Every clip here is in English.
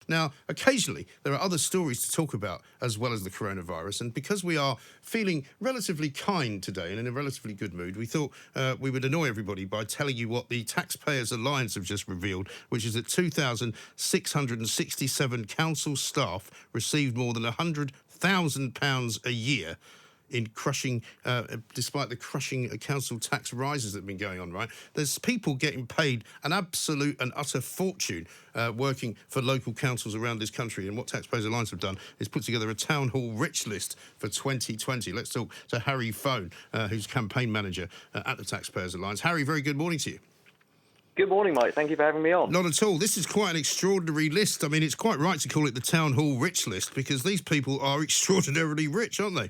Now, occasionally, there are other stories to talk about as well as the coronavirus. And because we are feeling relatively kind today and in a relatively good mood, we thought we would annoy everybody by telling you what the Taxpayers Alliance have just revealed, which is that 2,667 council staff received more than £100,000 a year in crushing, despite the crushing council tax rises that have been going on, right? There's people getting paid an absolute and utter fortune working for local councils around this country. And what Taxpayers Alliance have done is put together a town hall rich list for 2020. Let's talk to Harry Fone, who's campaign manager at the Taxpayers Alliance. Harry, very good morning to you. Good morning, Mike. Thank you for having me on. Not at all. This is quite an extraordinary list. I mean, it's quite right to call it the town hall rich list because these people are extraordinarily rich, aren't they?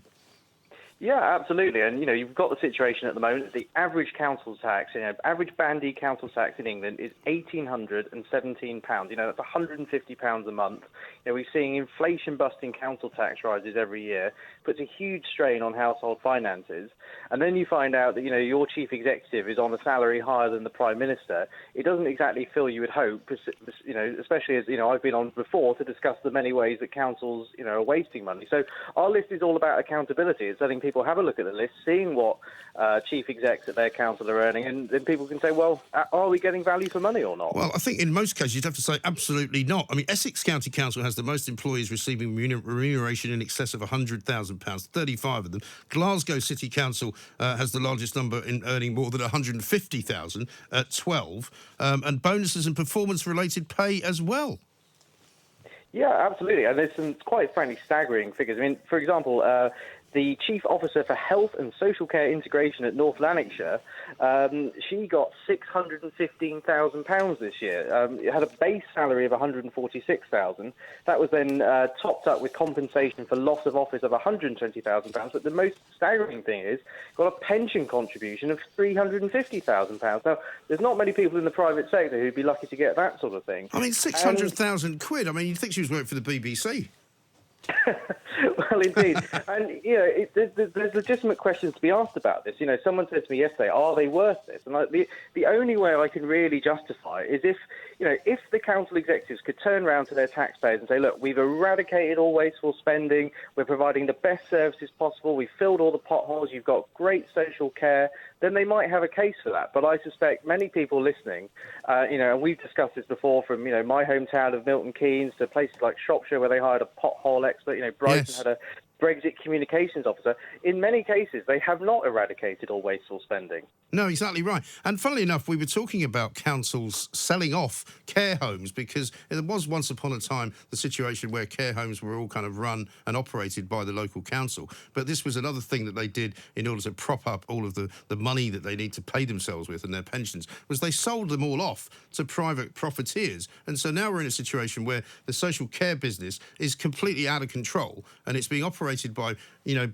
Yeah, absolutely. And, you've got the situation at the moment. The average council tax, average bandee council tax in England is £1,817. That's £150 a month. We're seeing inflation-busting council tax rises every year, puts a huge strain on household finances. And then you find out that, your chief executive is on a salary higher than the Prime Minister. It doesn't exactly fill you with hope, especially as, I've been on before to discuss the many ways that councils, are wasting money. So our list is all about accountability. It's letting people have a look at the list, seeing what chief execs at their council are earning, and then people can say, well, are we getting value for money or not? Well, I think in most cases you'd have to say absolutely not. I mean, Essex County Council has the most employees receiving remuneration in excess of £100,000, 35 of them. Glasgow City Council has the largest number in earning more than £150,000 at 12, and bonuses and performance-related pay as well. Yeah, absolutely. And there's some quite frankly staggering figures. I mean, for example, the Chief Officer for Health and Social Care Integration at North Lanarkshire, she got £615,000 this year. It had a base salary of £146,000. That was then topped up with compensation for loss of office of £120,000. But the most staggering thing is, got a pension contribution of £350,000. Now, there's not many people in the private sector who'd be lucky to get that sort of thing. I mean, 600,000 quid. I mean, you'd think she was working for the BBC. Well, indeed. And, there's legitimate questions to be asked about this. Someone said to me yesterday, are they worth this? And the only way I can really justify it is if the council executives could turn around to their taxpayers and say, look, we've eradicated all wasteful spending, we're providing the best services possible, we've filled all the potholes, you've got great social care, then they might have a case for that. But I suspect many people listening, and we've discussed this before, from, my hometown of Milton Keynes to places like Shropshire where they hired a pothole expert, Brighton Yes. had a Brexit communications officer. In many cases, they have not eradicated all wasteful spending. No, exactly right. And funnily enough, we were talking about councils selling off care homes because there was once upon a time the situation where care homes were all kind of run and operated by the local council. But this was another thing that they did in order to prop up all of the money that they need to pay themselves with and their pensions, was they sold them all off to private profiteers. And so now we're in a situation where the social care business is completely out of control and it's being operated by,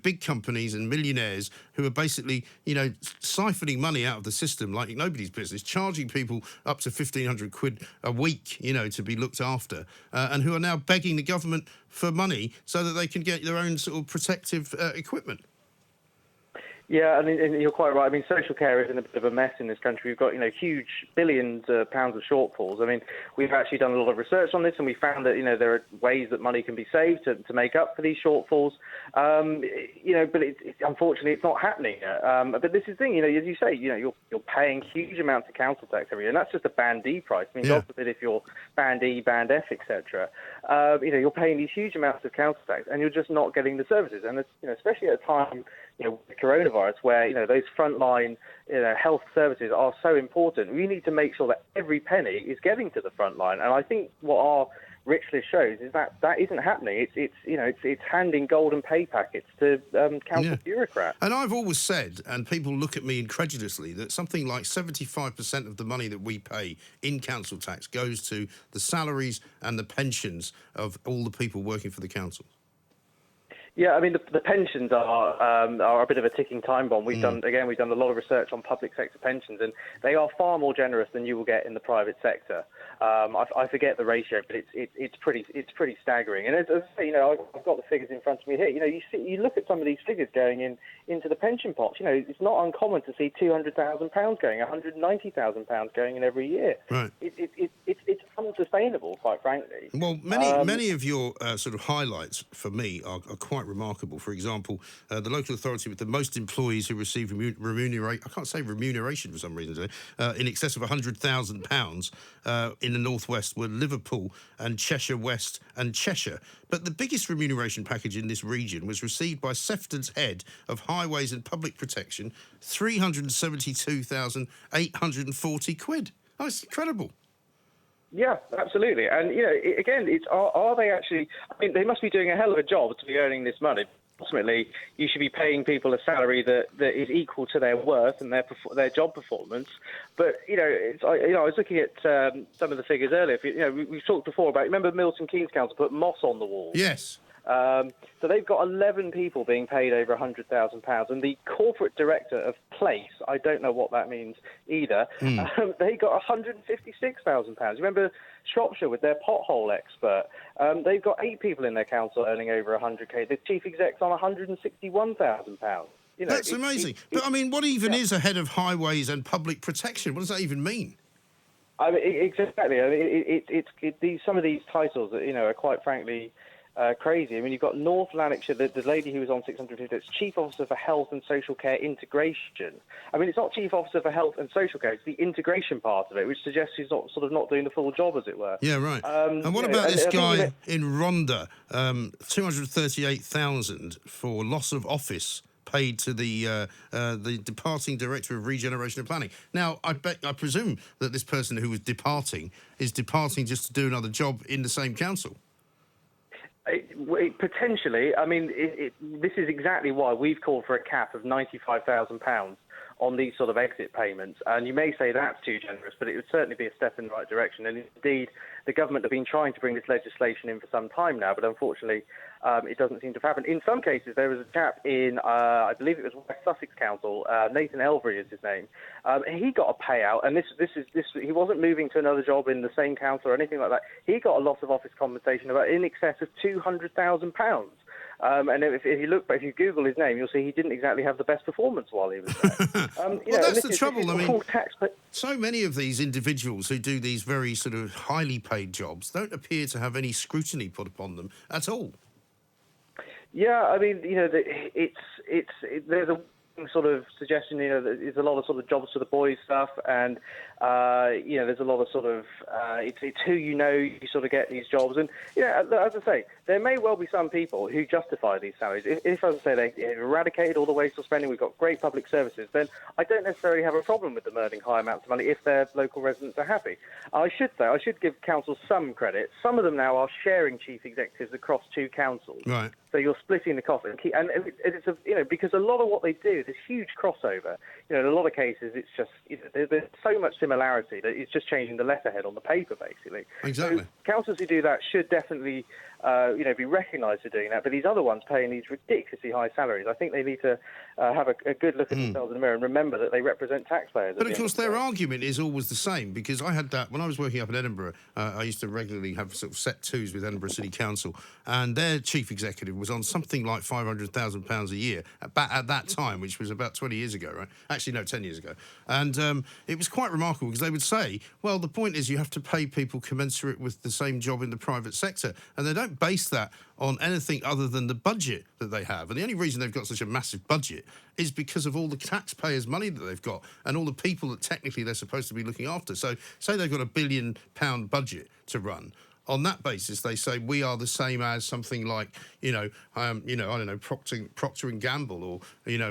big companies and millionaires who are basically, siphoning money out of the system like nobody's business, charging people up to 1,500 quid a week, to be looked after, and who are now begging the government for money so that they can get their own sort of protective equipment. Yeah, and you're quite right. I mean, social care is in a bit of a mess in this country. We've got, huge billions of pounds of shortfalls. I mean, we've actually done a lot of research on this, and we found that, there are ways that money can be saved to make up for these shortfalls. But unfortunately, it's not happening. But this is the thing, as you say, you're paying huge amounts of council tax every year, and that's just a Band D price. I mean, God forbid if you're Band E, Band F, etc. You're paying these huge amounts of council tax, and you're just not getting the services. And it's, especially at a time, with coronavirus, where those frontline health services are so important, we need to make sure that every penny is getting to the front line. And I think what our rich list shows is that isn't happening. It's handing golden pay packets to council bureaucrats. And I've always said, and people look at me incredulously, that something like 75% of the money that we pay in council tax goes to the salaries and the pensions of all the people working for the council. Yeah, I mean the pensions are a bit of a ticking time bomb. We've done a lot of research on public sector pensions, and they are far more generous than you will get in the private sector. I forget the ratio, but it's pretty staggering. And as I say, I've got the figures in front of me here. You look at some of these figures going into the pension pots. It's not uncommon to see £200,000 going, £190,000 going in every year. Right. It's unsustainable, quite frankly. Well, many of your sort of highlights for me are quite remarkable. For example, the local authority with the most employees who receive remuneration, I can't say remuneration for some reason today, in excess of £100,000 in the Northwest were Liverpool and Cheshire West and Cheshire. But the biggest remuneration package in this region was received by Sefton's head of Highways and Public Protection, £372,840. Oh, it's incredible. Yeah, absolutely. And, again, are they actually... I mean, they must be doing a hell of a job to be earning this money. Ultimately, you should be paying people a salary that is equal to their worth and their job performance. But, I was looking at some of the figures earlier. We've talked before about... Remember Milton Keynes Council put moss on the walls? Yes. So they've got 11 people being paid over £100,000, and the corporate director of Place, I don't know what that means either, they got £156,000. Remember Shropshire with their pothole expert? They've got 8 people in their council earning over 100k. The chief exec's on £161,000. That's amazing. But I mean, what even is a head of Highways and Public Protection? What does that even mean? I mean, exactly. I mean, some of these titles, are quite frankly crazy. I mean, you've got North Lanarkshire, the lady who was on 650, it's Chief Officer for Health and Social Care Integration. I mean, it's not Chief Officer for Health and Social Care, it's the integration part of it, which suggests she's not doing the full job, as it were. Yeah, right. And what about this guy in Rhondda, 238,000 for loss of office paid to the departing Director of Regeneration and Planning. Now, I presume that this person who was departing is departing just to do another job in the same council. Potentially. I mean, this is exactly why we've called for a cap of £95,000 on these sort of exit payments. And you may say that's too generous, but it would certainly be a step in the right direction. And indeed, the government have been trying to bring this legislation in for some time now, but unfortunately, it doesn't seem to have happened. In some cases, there was a chap in, I believe it was West Sussex Council, Nathan Elvery is his name. He got a payout, and he wasn't moving to another job in the same council or anything like that. He got a loss of office compensation about in excess of £200,000. And if you Google his name, you'll see he didn't exactly have the best performance while he was there. Well, that's the trouble. I mean, so many of these individuals who do these very sort of highly paid jobs don't appear to have any scrutiny put upon them at all. Yeah, I mean, there's a sort of suggestion, that there's a lot of sort of jobs for the boys stuff, and there's a lot of sort of it's who you sort of get these jobs, and as I say, there may well be some people who justify these salaries. If as I say, they've eradicated all the wasteful spending, we've got great public services, then I don't necessarily have a problem with them earning high amounts of money if their local residents are happy. I should give councils some credit. Some of them now are sharing chief executives across 2 councils. Right. So you're splitting the cost, and it's because a lot of what they do, there's huge crossover. In a lot of cases, it's just there's so much similarity that it's just changing the letterhead on the paper, basically. Exactly. So councils who do that should definitely be recognised for doing that. But these other ones paying these ridiculously high salaries, I think they need to have a good look at themselves in the mirror and remember that they represent taxpayers. But of course, their argument is always the same, because I had that when I was working up in Edinburgh. I used to regularly have sort of set twos with Edinburgh City Council, and their chief executive was on something like £500,000 a year at that time, which was about 20 years ago, right? Actually, no, 10 years ago. And it was quite remarkable, because they would say, well, the point is you have to pay people commensurate with the same job in the private sector, and they don't base that on anything other than the budget that they have. And the only reason they've got such a massive budget is because of all the taxpayers' money that they've got and all the people that technically they're supposed to be looking after. So say they've got £1 billion budget to run. On that basis, they say we are the same as something like, I don't know, Procter and Gamble, or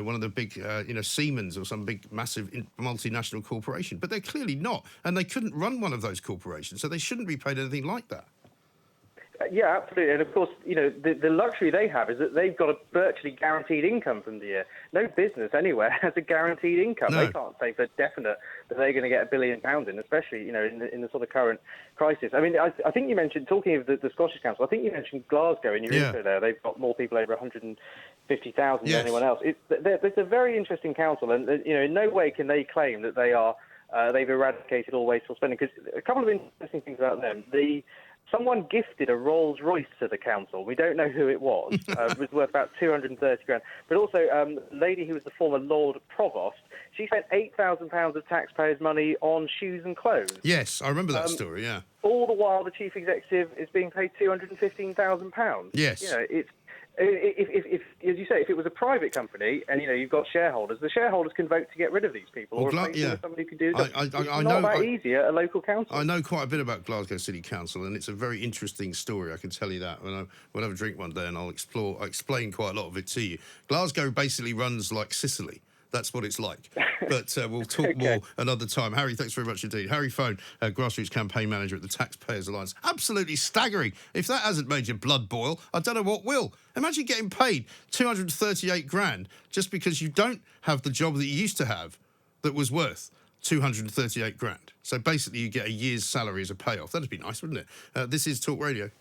one of the big, Siemens, or some big, massive multinational corporation. But they're clearly not, and they couldn't run one of those corporations, so they shouldn't be paid anything like that. Yeah, absolutely. And of course, the luxury they have is that they've got a virtually guaranteed income from the year. No business anywhere has a guaranteed income. No. They can't say for definite that they're going to get £1 billion in, especially, in the sort of current crisis. I mean, I think you mentioned, talking of the Scottish Council, I think you mentioned Glasgow in your intro there. They've got more people, over 150,000 than anyone else. It's a very interesting council, and, in no way can they claim that they've eradicated all wasteful spending, because a couple of interesting things about them. Someone gifted a Rolls Royce to the council. We don't know who it was. It was worth about 230 grand. But also, a lady who was the former Lord Provost, she spent £8,000 of taxpayers' money on shoes and clothes. Yes, I remember that story, yeah. All the while, the chief executive is being paid £215,000. Yes. It's... If, as you say, if it was a private company and you've got shareholders, the shareholders can vote to get rid of these people, or replace them with somebody who can do it. It's not that easy at a local council. I know quite a bit about Glasgow City Council, and it's a very interesting story. I can tell you that. We'll have a drink one day, and I'll explain quite a lot of it to you. Glasgow basically runs like Sicily. That's what it's like. But we'll talk more another time. Harry, thanks very much indeed. Harry Fone, Grassroots Campaign Manager at the Taxpayers Alliance. Absolutely staggering. If that hasn't made your blood boil, I don't know what will. Imagine getting paid 238 grand just because you don't have the job that you used to have that was worth 238 grand. So basically you get a year's salary as a payoff. That'd be nice, wouldn't it? This is Talk Radio.